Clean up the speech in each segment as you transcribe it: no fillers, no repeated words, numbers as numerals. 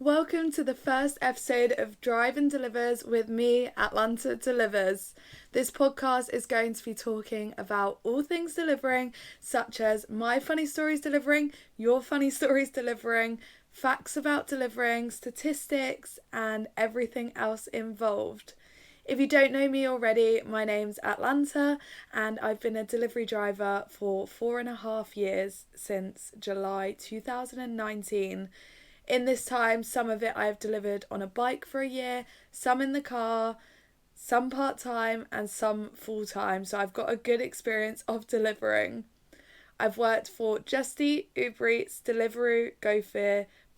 Welcome to the first episode of Drive and Delivers with me, Atlanta Delivers. This podcast is going to be talking about all things delivering, such as my funny stories delivering, your funny stories delivering, facts about delivering, statistics, and everything else involved. If you don't know me already, my name's Atlanta and I've been a delivery driver for 4.5 years since July 2019. In this time, some of it I have delivered on a bike for a year, some in the car, some part-time and some full-time. So I've got a good experience of delivering. I've worked for Just Eat, Uber Eats, Deliveroo, Go,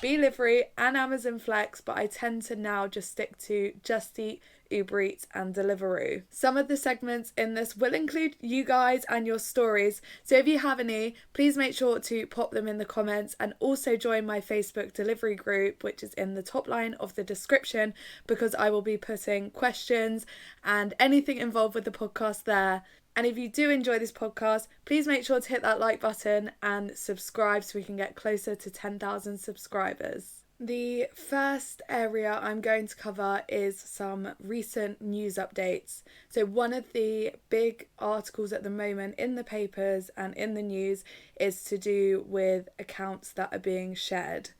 Beelivery and Amazon Flex, but I tend to now just stick to Just Eat, Uber Eats and Deliveroo. Some of the segments in this will include you guys and your stories, so if you have any, please make sure to pop them in the comments and also join my Facebook delivery group, which is in the top line of the description, because I will be putting questions and anything involved with the podcast there. And if you do enjoy this podcast, please make sure to hit that like button and subscribe so we can get closer to 10,000 subscribers. The first area I'm going to cover is some recent news updates. So one of the big articles at the moment in the papers and in the news is to do with accounts that are being shared.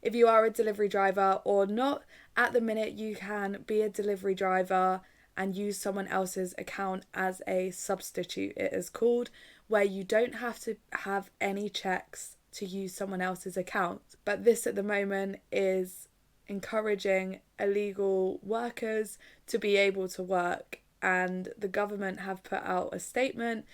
If you are a delivery driver or not, at the minute you can be a delivery driver and use someone else's account as a substitute, it is called, where you don't have to have any checks to use someone else's account. But this at the moment is encouraging illegal workers to be able to work, and the government have put out a statement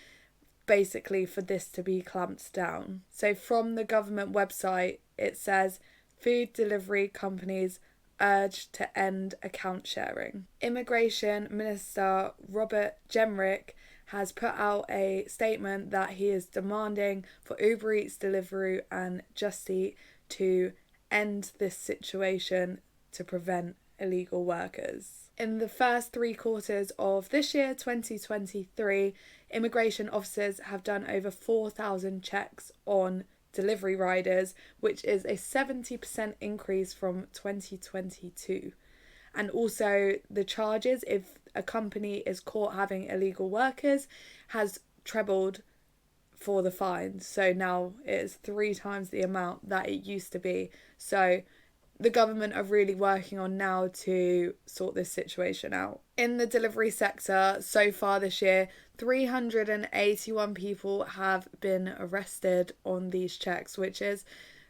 basically for this to be clamped down. So from the government website it says food delivery companies urged to end account sharing. Immigration Minister Robert Jenrick has put out a statement that he is demanding for Uber Eats, Deliveroo and Just Eat to end this situation to prevent illegal workers. In the first 3 quarters of this year, 2023, immigration officers have done over 4,000 checks on delivery riders, which is a 70% increase from 2022. And also the charges, if a company is caught having illegal workers, has trebled for the fines. So now it is 3 times the amount that it used to be. So the government are really working on now to sort this situation out. In the delivery sector, so far this year, 381 people have been arrested on these checks, which is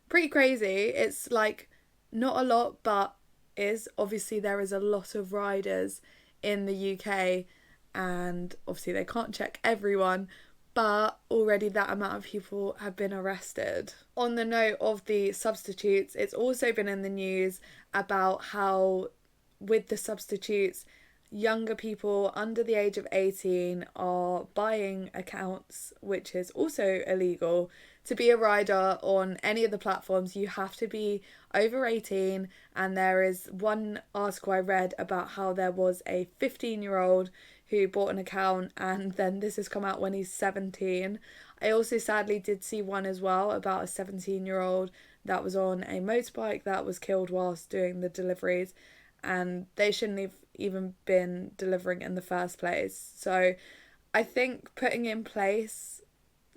pretty crazy. It's like not a lot, but is obviously there is a lot of riders in the UK and obviously they can't check everyone, but already that amount of people have been arrested. On the note of the substitutes, it's also been in the news about how with the substitutes, younger people under the age of 18 are buying accounts, which is also illegal. To be a rider on any of the platforms, you have to be over 18, and there is one article I read about how there was a 15-year-old who bought an account and then this has come out when he's 17. I also sadly did see one as well about a 17-year-old that was on a motorbike that was killed whilst doing the deliveries, and they shouldn't have even been delivering in the first place. So I think putting in place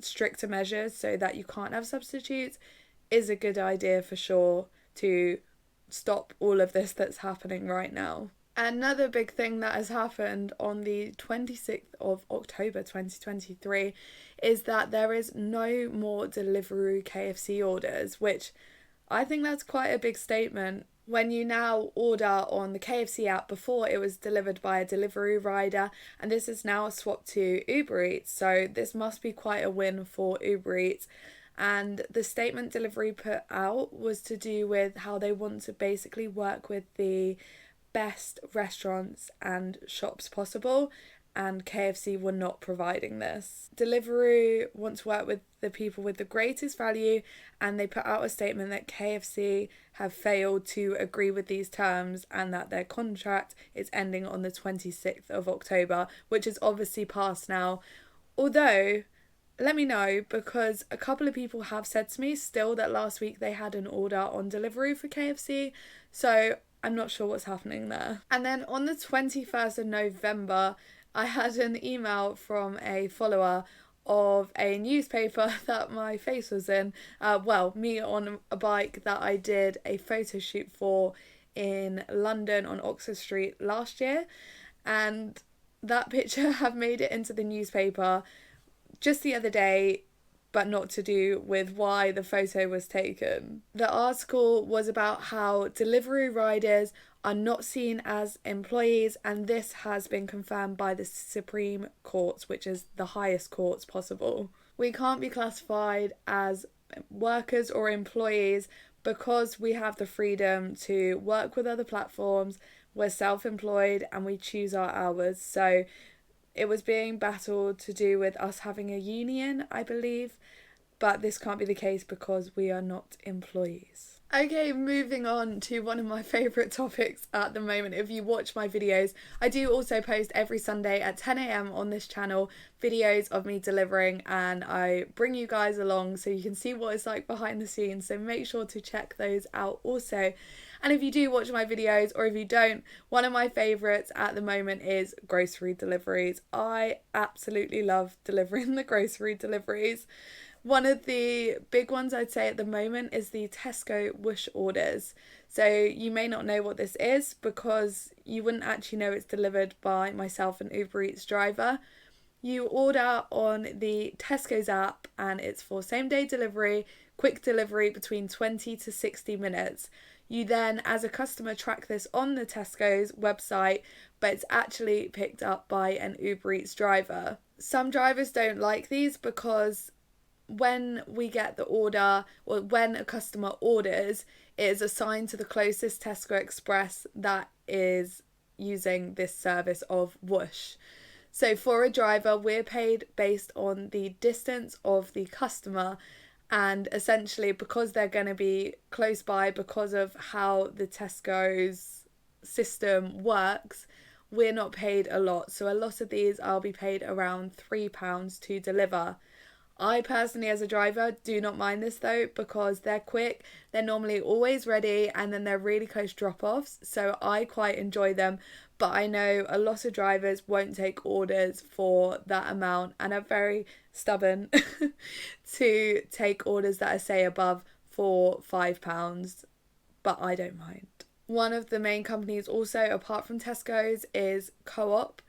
stricter measures so that you can't have substitutes is a good idea for sure to stop all of this that's happening right now. Another big thing that has happened on the 26th of October 2023 is that there is no more Deliveroo KFC orders, which I think that's quite a big statement. When you now order on the KFC app, before it was delivered by a Deliveroo rider, and this is now swapped to Uber Eats, so this must be quite a win for Uber Eats. And the statement Deliveroo put out was to do with how they want to basically work with the best restaurants and shops possible, and KFC were not providing this. Deliveroo want to work with the people with the greatest value, and they put out a statement that KFC have failed to agree with these terms and that their contract is ending on the 26th of October, which is obviously past now. Although let me know, because a couple of people have said to me still that last week they had an order on Deliveroo for KFC, so I'm not sure what's happening there. And then on the 21st of November, I had an email from a follower of a newspaper that my face was in. Me on a bike that I did a photo shoot for in London on Oxford Street last year. And that picture have made it into the newspaper just the other day, but not to do with why the photo was taken. The article was about how delivery riders are not seen as employees, and this has been confirmed by the Supreme Court, which is the highest courts possible. We can't be classified as workers or employees because we have the freedom to work with other platforms, we're self-employed, and we choose our hours. So it was being battled to do with us having a union, I believe, but this can't be the case because we are not employees. Okay, moving on to one of my favourite topics at the moment. If you watch my videos, I do also post every Sunday at 10 a.m. on this channel videos of me delivering, and I bring you guys along so you can see what it's like behind the scenes, so make sure to check those out also. And if you do watch my videos, or if you don't, one of my favourites at the moment is grocery deliveries. I absolutely love delivering the grocery deliveries. One of the big ones I'd say at the moment is the Tesco Whoosh orders. So you may not know what this is because you wouldn't actually know it's delivered by myself, an Uber Eats driver. You order on the Tesco's app and it's for same day delivery, quick delivery between 20 to 60 minutes. You then, as a customer, track this on the Tesco's website, but it's actually picked up by an Uber Eats driver. Some drivers don't like these because when we get the order, or when a customer orders, it is assigned to the closest Tesco Express that is using this service of Whoosh. So for a driver, we're paid based on the distance of the customer, and essentially because they're going to be close by, because of how the Tesco's system works, we're not paid a lot. So a lot of these I'll be paid around £3 to deliver. I personally, as a driver, do not mind this though, because they're quick, they're normally always ready, and then they're really close drop-offs, so I quite enjoy them. But I know a lot of drivers won't take orders for that amount and are very stubborn to take orders that are, say, above £4-5, but I don't mind. One of the main companies also, apart from Tesco's, is Co-op.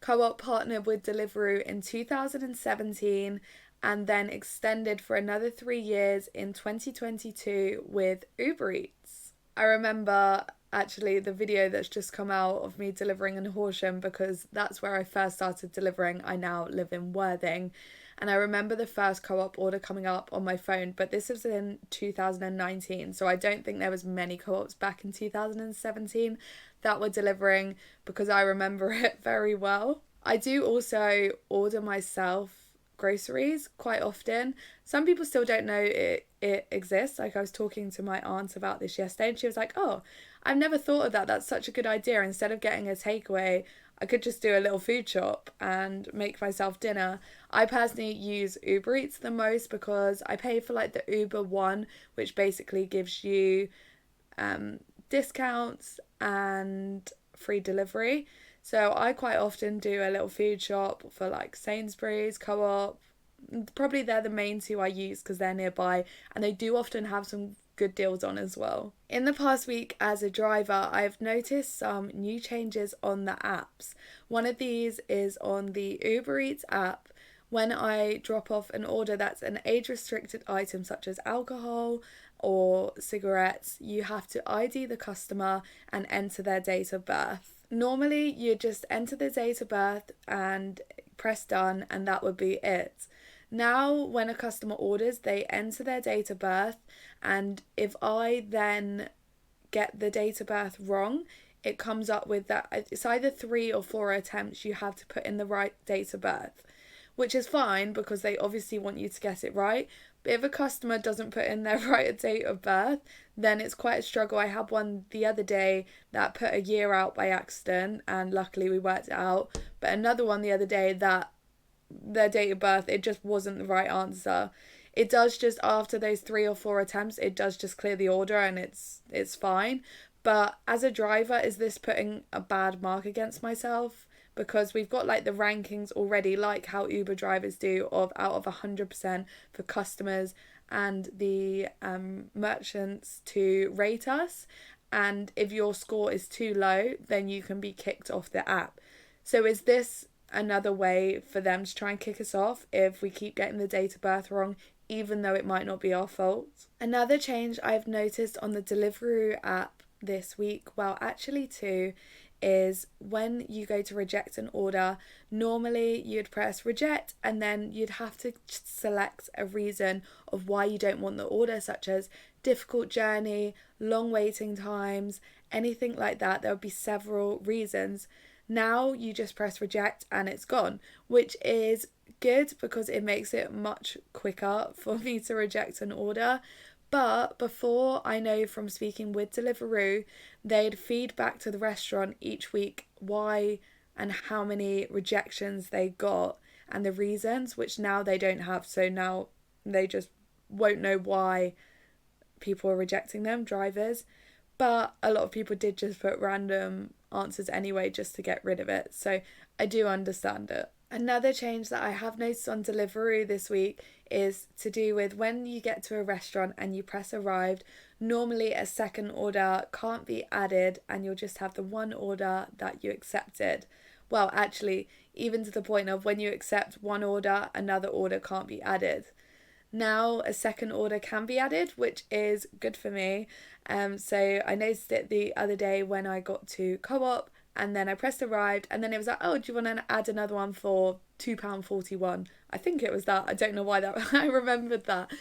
Co-op partnered with Deliveroo in 2017 and then extended for another 3 years in 2022 with Uber Eats. I remember actually the video that's just come out of me delivering in Horsham, because that's where I first started delivering. I now live in Worthing, and I remember the first Co-op order coming up on my phone, but this was in 2019, so I don't think there was many Co-ops back in 2017 that were delivering, because I remember it very well. I do also order myself groceries quite often. Some people still don't know it exists. Like, I was talking to my aunt about this yesterday and she was like, oh, I've never thought of that. That's such a good idea. Instead of getting a takeaway, I could just do a little food shop and make myself dinner. I personally use Uber Eats the most because I pay for like the Uber One, which basically gives you discounts and free delivery. So I quite often do a little food shop for like Sainsbury's, Co-op. Probably they're the main two I use because they're nearby, and they do often have some good deals on as well. In the past week as a driver, I've noticed some new changes on the apps. One of these is on the Uber Eats app. When I drop off an order that's an age-restricted item such as alcohol or cigarettes, you have to ID the customer and enter their date of birth. Normally, you just enter the date of birth and press done, and that would be it. Now, when a customer orders, they enter their date of birth, and if I then get the date of birth wrong, it comes up with that it's either 3 or 4 attempts you have to put in the right date of birth, which is fine because they obviously want you to get it right. But if a customer doesn't put in their right date of birth, then it's quite a struggle. I had one the other day that put a year out by accident, and luckily we worked it out. But another one the other day that their date of birth, it just wasn't the right answer. It does just after those 3 or 4 attempts, it does just clear the order and it's fine. But as a driver, is this putting a bad mark against myself? Because we've got like the rankings already, like how Uber drivers do, of out of 100% for customers and the merchants to rate us. And if your score is too low, then you can be kicked off the app. So is this another way for them to try and kick us off if we keep getting the date of birth wrong, even though it might not be our fault? Another change I've noticed on the Deliveroo app this week, well, actually two, is when you go to reject an order, normally you'd press reject and then you'd have to select a reason of why you don't want the order, such as difficult journey, long waiting times, anything like that. There would be several reasons. Now you just press reject and it's gone, which is good because it makes it much quicker for me to reject an order. But before, I know from speaking with Deliveroo, they'd feed back to the restaurant each week why and how many rejections they got and the reasons, which now they don't have. So now they just won't know why people are rejecting them, drivers. But a lot of people did just put random answers anyway just to get rid of it. So I do understand it. Another change that I have noticed on Deliveroo this week is to do with when you get to a restaurant and you press arrived, normally a second order can't be added and you'll just have the one order that you accepted. Well, actually, even to the point of when you accept one order, another order can't be added. Now a second order can be added, which is good for me. So I noticed it the other day when I got to Co-op and then I pressed arrived and then it was like, oh, do you want to add another one for £2.41? I think it was that. I don't know why that I remembered that.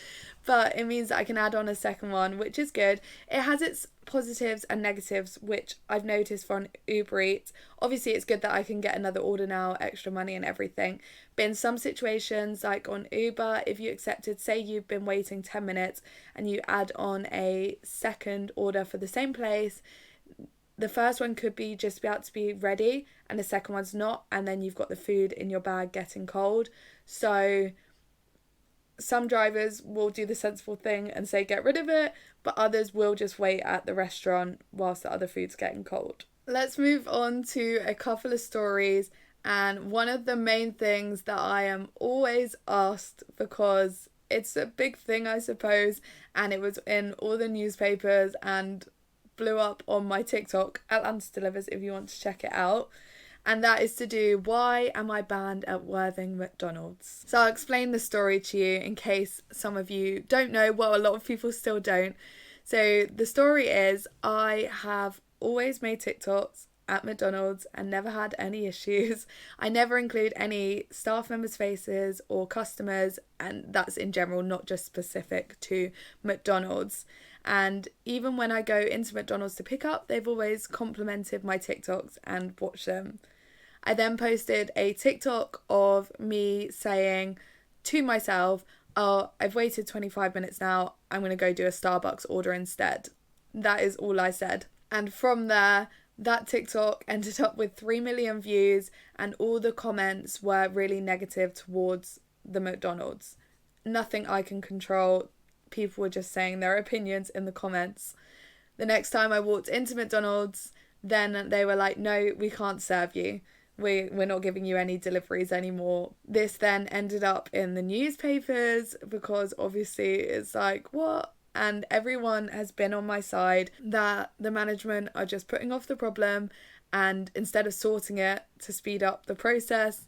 But it means that I can add on a second one, which is good. It has its positives and negatives, which I've noticed from Uber Eats. Obviously, it's good that I can get another order now, extra money and everything. But in some situations, like on Uber, if you accepted, say you've been waiting 10 minutes and you add on a second order for the same place, the first one could be just about to be ready and the second one's not, and then you've got the food in your bag getting cold. So some drivers will do the sensible thing and say get rid of it, but others will just wait at the restaurant whilst the other food's getting cold. Let's move on to a couple of stories, and one of the main things that I am always asked, because it's a big thing I suppose, and it was in all the newspapers and blew up on my TikTok, Atlanta Delivers, if you want to check it out. And that is to do, why am I banned at Worthing McDonald's? So I'll explain the story to you in case some of you don't know. Well, a lot of people still don't. So the story is, I have always made TikToks at McDonald's and never had any issues. I never include any staff members' faces or customers, and that's in general, not just specific to McDonald's. And even when I go into McDonald's to pick up, they've always complimented my TikToks and watched them. I then posted a TikTok of me saying to myself, oh, I've waited 25 minutes now, I'm going to go do a Starbucks order instead. That is all I said. And from there, that TikTok ended up with 3 million views and all the comments were really negative towards the McDonald's. Nothing I can control. People were just saying their opinions in the comments. The next time I walked into McDonald's, then they were like, no, we can't serve you. We're not giving you any deliveries anymore. This then ended up in the newspapers because obviously it's like, what? And everyone has been on my side that the management are just putting off the problem, and instead of sorting it to speed up the process,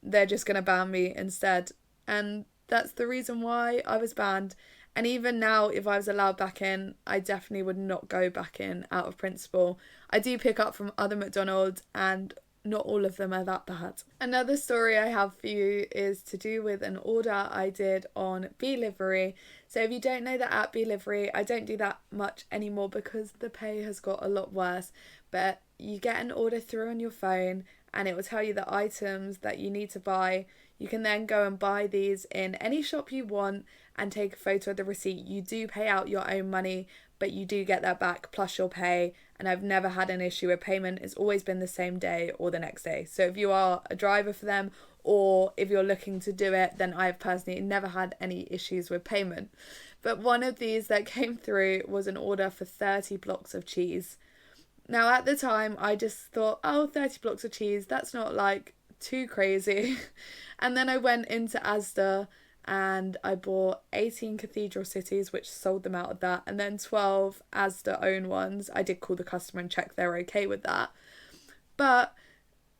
they're just going to ban me instead. And that's the reason why I was banned. And even now, if I was allowed back in, I definitely would not go back in out of principle. I do pick up from other McDonald's and not all of them are that bad. Another story I have for you is to do with an order I did on Beelivery. So if you don't know the app Beelivery, I don't do that much anymore because the pay has got a lot worse. But you get an order through on your phone and it will tell you the items that you need to buy. You can then go and buy these in any shop you want and take a photo of the receipt. You do pay out your own money, but you do get that back plus your pay, and I've never had an issue with payment. It's always been the same day or the next day. So if you are a driver for them, or if you're looking to do it, then I've personally never had any issues with payment. But one of these that came through was an order for 30 blocks of cheese. Now at the time I just thought, oh, 30 blocks of cheese, that's not like too crazy. And then I went into Asda and I bought 18 Cathedral Cities, which sold them out of that, and then 12 Asda own ones. I did call the customer and check they're okay with that. But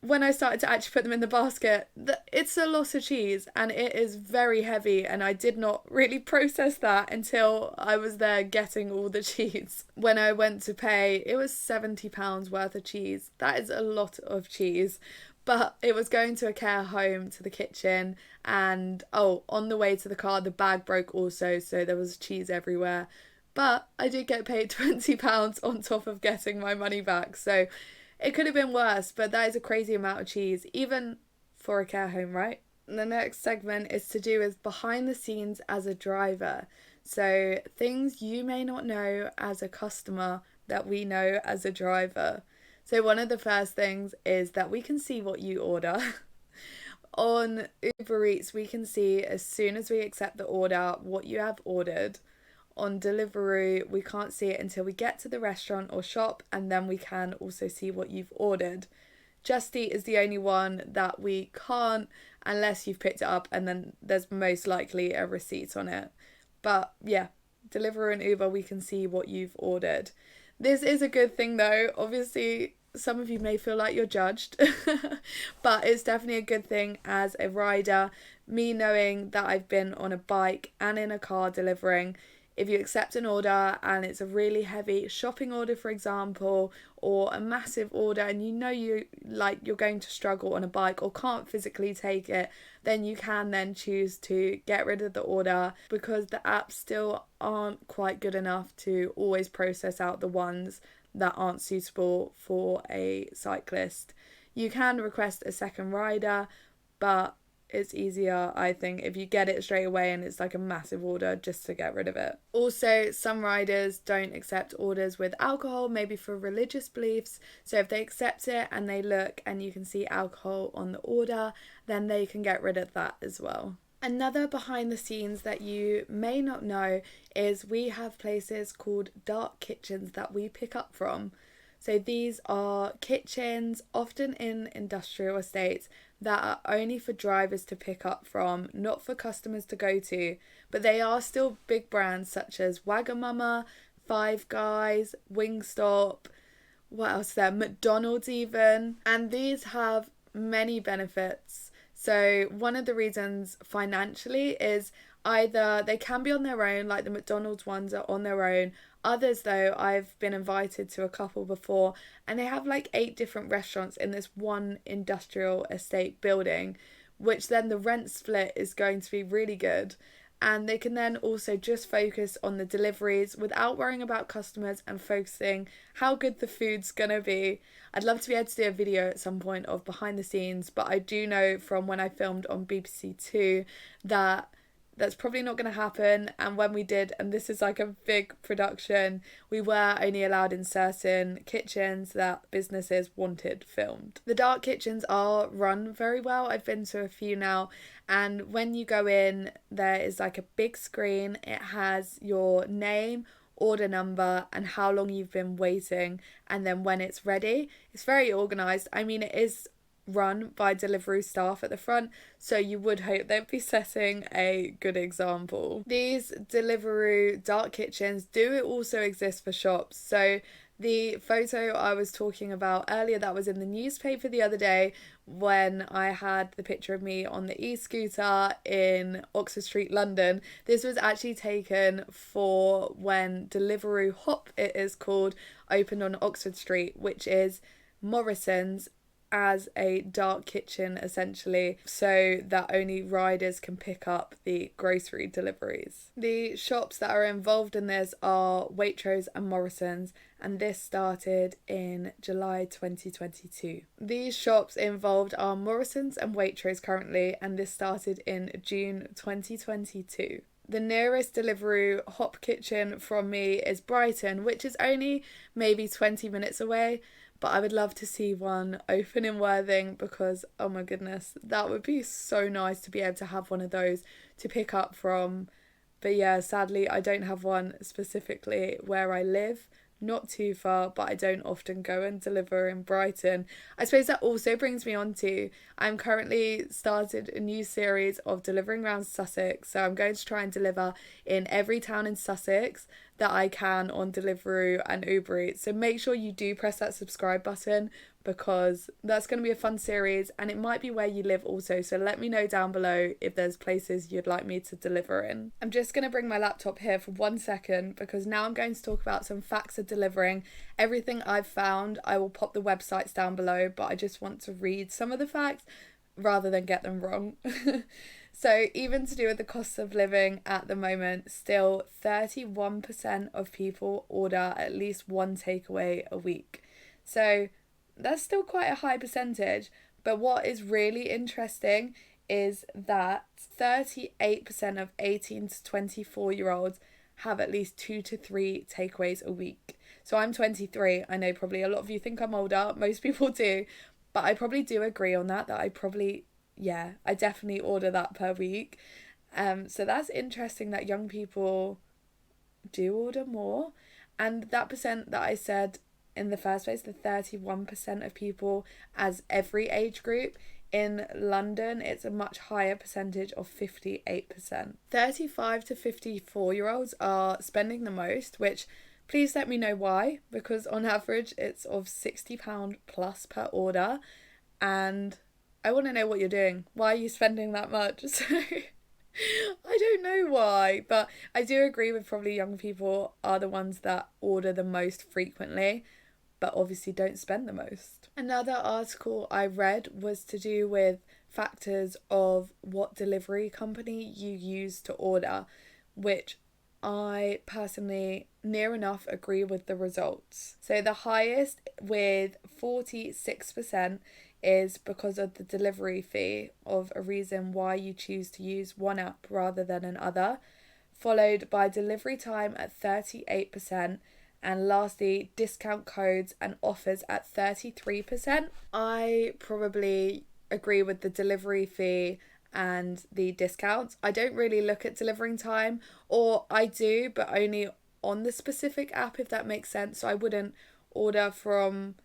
when I started to actually put them in the basket, it's a lot of cheese and it is very heavy, and I did not really process that until I was there getting all the cheese. When I went to pay, it was £70 worth of cheese. That is a lot of cheese. But it was going to a care home, to the kitchen, and on the way to the car the bag broke also, so there was cheese everywhere. But I did get paid £20 on top of getting my money back, so it could have been worse, but that is a crazy amount of cheese, even for a care home, right? The next segment is to do with behind the scenes as a driver. So things you may not know as a customer that we know as a driver. So one of the first things is that we can see what you order. On Uber Eats, we can see as soon as we accept the order what you have ordered. On Deliveroo, we can't see it until we get to the restaurant or shop, and then we can also see what you've ordered. Just Eat is the only one that we can't unless you've picked it up, and then there's most likely a receipt on it. But yeah, Deliveroo and Uber, we can see what you've ordered. This is a good thing though. Obviously, some of you may feel like you're judged, but it's definitely a good thing as a rider. Me knowing that I've been on a bike and in a car delivering, if you accept an order and it's a really heavy shopping order, for example, or a massive order, and you know you're going to struggle on a bike or can't physically take it, then you can then choose to get rid of the order, because the apps still aren't quite good enough to always process out the ones that aren't suitable for a cyclist. You can request a second rider, but it's easier, I think, if you get it straight away and it's like a massive order, just to get rid of it. Also, some riders don't accept orders with alcohol, maybe for religious beliefs. So if they accept it and they look and you can see alcohol on the order, then they can get rid of that as well. Another behind the scenes that you may not know is we have places called dark kitchens that we pick up from. So these are kitchens, often in industrial estates, that are only for drivers to pick up from, not for customers to go to. But they are still big brands such as Wagamama, Five Guys, Wingstop, what else there? McDonald's even. And these have many benefits. So one of the reasons financially is either they can be on their own, like the McDonald's ones are on their own. Others though, I've been invited to a couple before, and they have like 8 different restaurants in this one industrial estate building, which then the rent split is going to be really good. And they can then also just focus on the deliveries without worrying about customers and focusing how good the food's gonna be. I'd love to be able to do a video at some point of behind the scenes, but I do know from when I filmed on BBC Two that that's probably not going to happen. And when we did, and this is like a big production, we were only allowed in certain kitchens that businesses wanted filmed. The dark kitchens are run very well. I've been to a few now, and when you go in, there is like a big screen. It has your name, order number, and how long you've been waiting, and then when it's ready. It's very organised. I mean, it is run by Deliveroo staff at the front, so you would hope they'd be setting a good example. These Deliveroo dark kitchens do also exist for shops. So the photo I was talking about earlier that was in the newspaper the other day, when I had the picture of me on the e-scooter in Oxford Street, London, this was actually taken for when Deliveroo Hop, it is called, opened on Oxford Street, which is Morrison's as a dark kitchen essentially, so that only riders can pick up the grocery deliveries. The shops that are involved in this are Waitrose and Morrison's, and this started in July 2022. These shops involved are Morrison's and Waitrose currently, and this started in June 2022. the nearest Deliveroo Hop kitchen from me is Brighton, which is only maybe 20 minutes away. But I would love to see one open in Worthing because, oh my goodness, that would be so nice to be able to have one of those to pick up from. But yeah, sadly, I don't have one specifically where I live. Not too far, but I don't often go and deliver in Brighton. I suppose that also brings me on to, I'm currently started a new series of delivering around Sussex. So I'm going to try and deliver in every town in Sussex that I can on Deliveroo and Uber Eats. So make sure you do press that subscribe button because that's going to be a fun series and it might be where you live also. So let me know down below if there's places you'd like me to deliver in. I'm just going to bring my laptop here for 1 second because now I'm going to talk about some facts of delivering. Everything I've found, I will pop the websites down below, but I just want to read some of the facts rather than get them wrong. So even to do with the cost of living at the moment, still 31% of people order at least one takeaway a week. So that's still quite a high percentage. But what is really interesting is that 38% of 18 to 24-year-olds have at least 2 to 3 takeaways a week. So I'm 23. I know probably a lot of you think I'm older. Most people do. But I probably do agree on that I definitely order that per week. So that's interesting that young people do order more. And that percent that I said in the first place, the 31% of people as every age group, in London, it's a much higher percentage of 58%. 35 to 54-year-olds are spending the most, which please let me know why, because on average it's of £60 plus per order. And I want to know what you're doing. Why are you spending that much? So I don't know why, but I do agree with probably young people are the ones that order the most frequently, but obviously don't spend the most. Another article I read was to do with factors of what delivery company you use to order, which I personally near enough agree with the results. So the highest with 46% is because of the delivery fee of a reason why you choose to use one app rather than another, followed by delivery time at 38%, and lastly discount codes and offers at 33%. I probably agree with the delivery fee and the discounts. I don't really look at delivering time, or I do, but only on the specific app, if that makes sense. So I wouldn't order from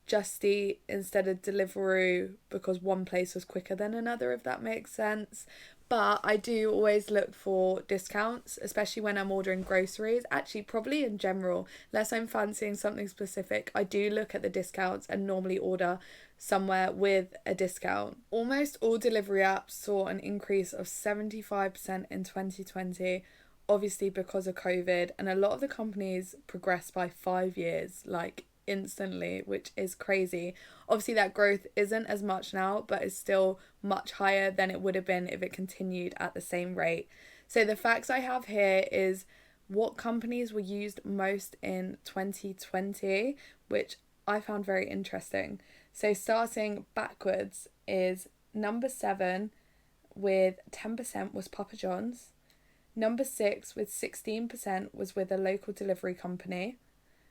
Just Eat instead of Deliveroo because one place was quicker than another, if that makes sense. But I do always look for discounts, especially when I'm ordering groceries. Actually, probably in general, unless I'm fancying something specific, I do look at the discounts and normally order somewhere with a discount. Almost all delivery apps saw an increase of 75% in 2020, obviously because of COVID, and a lot of the companies progressed by 5 years, like instantly, which is crazy. Obviously that growth isn't as much now, but is still much higher than it would have been if it continued at the same rate. So the facts I have here is what companies were used most in 2020, which I found very interesting. So starting backwards is number 7 with 10% was Papa John's. Number 6 with 16% was with a local delivery company.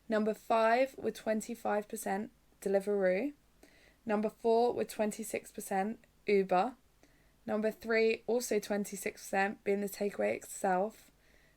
Number 5 with 25%, Deliveroo. Number 4 with 26%, Uber. Number 3, also 26%, being the takeaway itself.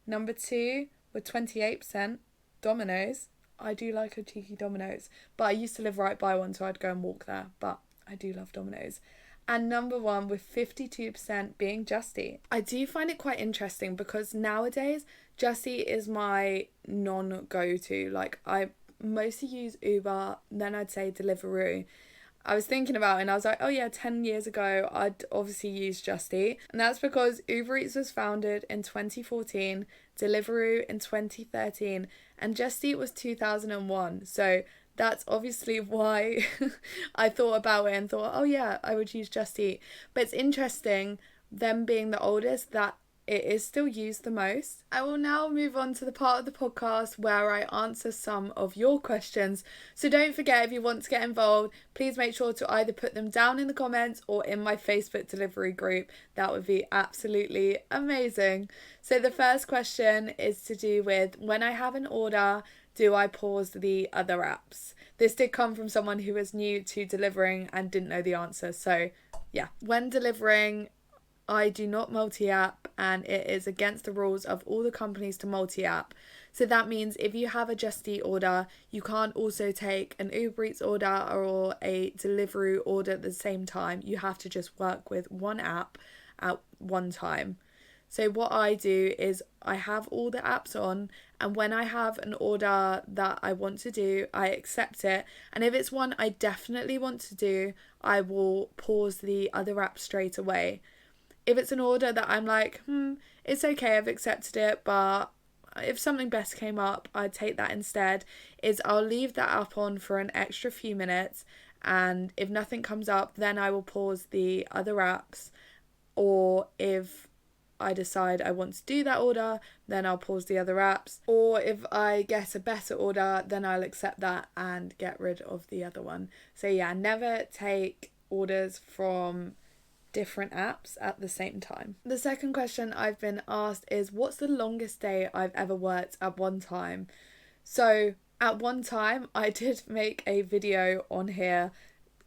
Number 2 with 28%, Domino's. I do like a cheeky Domino's, but I used to live right by one, so I'd go and walk there, but I do love Domino's. And number 1 with 52% being Just Eat. I do find it quite interesting because nowadays Just Eat is my non-go-to. Like, I mostly use Uber, then I'd say Deliveroo. I was thinking about it and I was like, oh yeah, 10 years ago I'd obviously use Just Eat. And that's because Uber Eats was founded in 2014, Deliveroo in 2013, and Just Eat was 2001. So that's obviously why I thought about it and thought, oh yeah, I would use Just Eat. But it's interesting, them being the oldest, that it is still used the most. I will now move on to the part of the podcast where I answer some of your questions. So don't forget, if you want to get involved, please make sure to either put them down in the comments or in my Facebook delivery group. That would be absolutely amazing. So the first question is to do with, when I have an order, do I pause the other apps? This did come from someone who was new to delivering and didn't know the answer. So yeah, when delivering, I do not multi-app, and it is against the rules of all the companies to multi-app. So that means if you have a Just Eat order, you can't also take an Uber Eats order or a Deliveroo order at the same time. You have to just work with one app at one time. So what I do is I have all the apps on, and when I have an order that I want to do, I accept it. And if it's one I definitely want to do, I will pause the other app straight away. If it's an order that I'm like, it's okay, I've accepted it, but if something better came up, I'd take that instead, is I'll leave that app on for an extra few minutes, and if nothing comes up, then I will pause the other apps. Or if I decide I want to do that order, then I'll pause the other apps. Or if I get a better order, then I'll accept that and get rid of the other one. So yeah, never take orders from different apps at the same time. The second question I've been asked is, what's the longest day I've ever worked at one time? So at one time I did make a video on here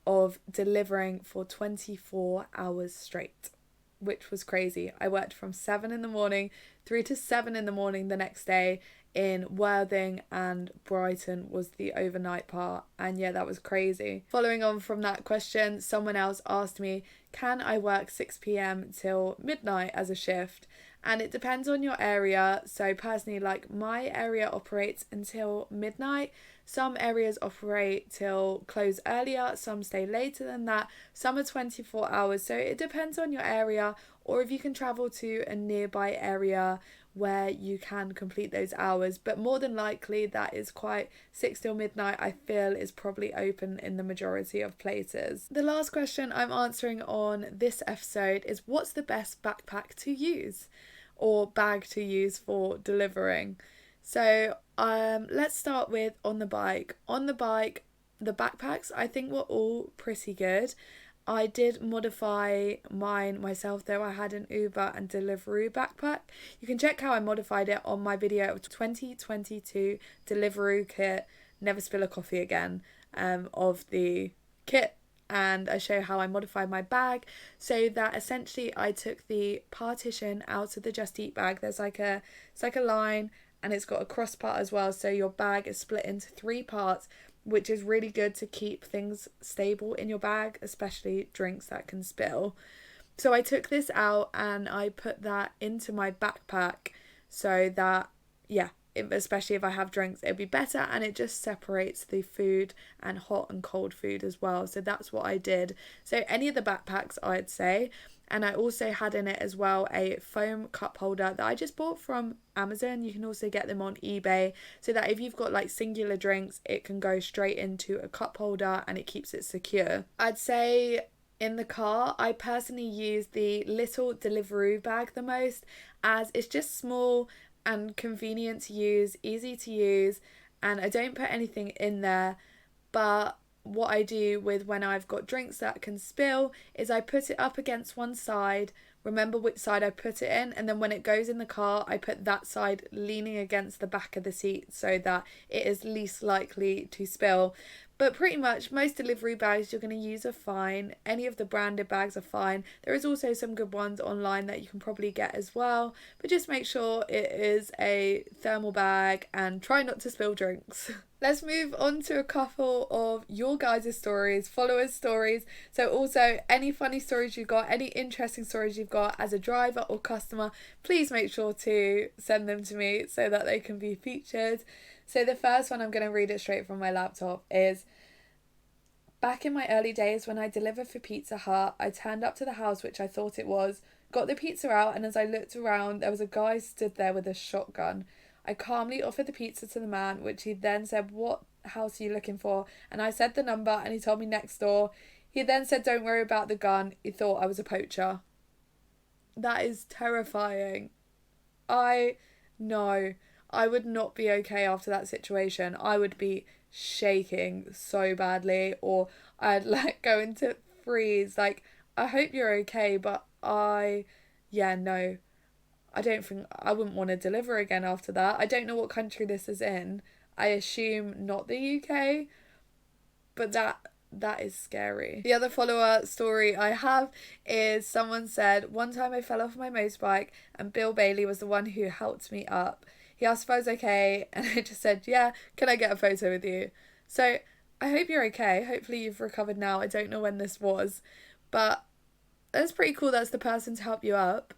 of delivering for 24 hours straight, which was crazy. I worked from 7 in the morning through to 7 in the morning the next day. In Worthing and Brighton was the overnight part, and yeah, that was crazy. Following on from that question, someone else asked me, can I work 6 p.m. till midnight as a shift? And it depends on your area. So personally, like, my area operates until midnight. Some areas operate till close earlier, some stay later than that, some are 24 hours. So it depends on your area, or if you can travel to a nearby area where you can complete those hours. But more than likely, that is quite 6 till midnight, I feel, is probably open in the majority of places. The last question I'm answering on this episode is, what's the best backpack to use or bag to use for delivering? So let's start with on the bike. On the bike, the backpacks I think were all pretty good. I did modify mine myself though. I had an Uber and Deliveroo backpack. You can check how I modified it on my video of 2022 Deliveroo kit, Never Spill a Coffee Again, of the kit. And I show how I modified my bag so that essentially I took the partition out of the Just Eat bag. It's like a line, and it's got a cross part as well. So your bag is split into 3 parts, which is really good to keep things stable in your bag, especially drinks that can spill. So I took this out and I put that into my backpack so that, yeah, especially if I have drinks, it'd be better, and it just separates the food and hot and cold food as well. So that's what I did. So any of the backpacks, I'd say. And I also had in it as well a foam cup holder that I just bought from Amazon. You can also get them on eBay, so that if you've got like singular drinks, it can go straight into a cup holder and it keeps it secure. I'd say in the car, I personally use the little Deliveroo bag the most, as it's just small and convenient to use, easy to use, and I don't put anything in there. But what I do with when I've got drinks that can spill is I put it up against one side, remember which side I put it in, and then when it goes in the car, I put that side leaning against the back of the seat so that it is least likely to spill. But pretty much most delivery bags you're going to use are fine. Any of the branded bags are fine. There is also some good ones online that you can probably get as well. But just make sure it is a thermal bag and try not to spill drinks. Let's move on to a couple of your guys' stories, followers' stories. So also any funny stories you've got, any interesting stories you've got as a driver or customer, please make sure to send them to me so that they can be featured. So the first one, I'm going to read it straight from my laptop, is: back in my early days when I delivered for Pizza Hut, I turned up to the house, which I thought it was, got the pizza out, and as I looked around, there was a guy stood there with a shotgun. I calmly offered the pizza to the man, which he then said, "What house are you looking for?" And I said the number, and he told me next door. He then said, "Don't worry about the gun." He thought I was a poacher. That is terrifying. No, I would not be okay after that situation. I would be shaking so badly, or I'd like go into freeze. Like, I hope you're okay, but yeah, no, I don't think I wouldn't want to deliver again after that. I don't know what country this is in. I assume not the UK, but that is scary. The other follower story I have is someone said, one time I fell off my motorbike and Bill Bailey was the one who helped me up. He asked if I was okay and I just said, yeah, can I get a photo with you? So I hope you're okay. Hopefully you've recovered now. I don't know when this was, but that's pretty cool. That's the person to help you up.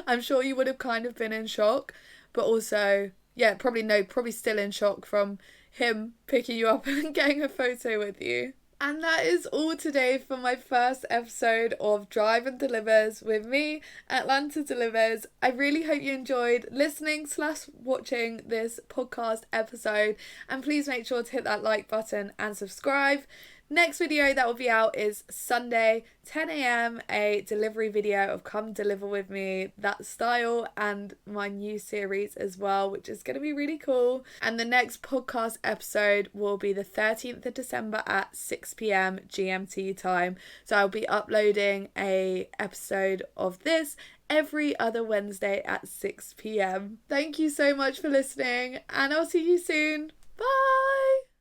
I'm sure you would have kind of been in shock, but also, yeah, probably still in shock from him picking you up and getting a photo with you. And that is all today for my first episode of Drive and Delivers with me, Atlanta Delivers. I really hope you enjoyed listening/watching this podcast episode, and please make sure to hit that like button and subscribe. Next video that will be out is Sunday, 10 a.m, a delivery video of Come Deliver With Me, that style, and my new series as well, which is going to be really cool. And the next podcast episode will be the 13th of December at 6 p.m. GMT time. So I'll be uploading a episode of this every other Wednesday at 6 p.m. Thank you so much for listening, and I'll see you soon. Bye!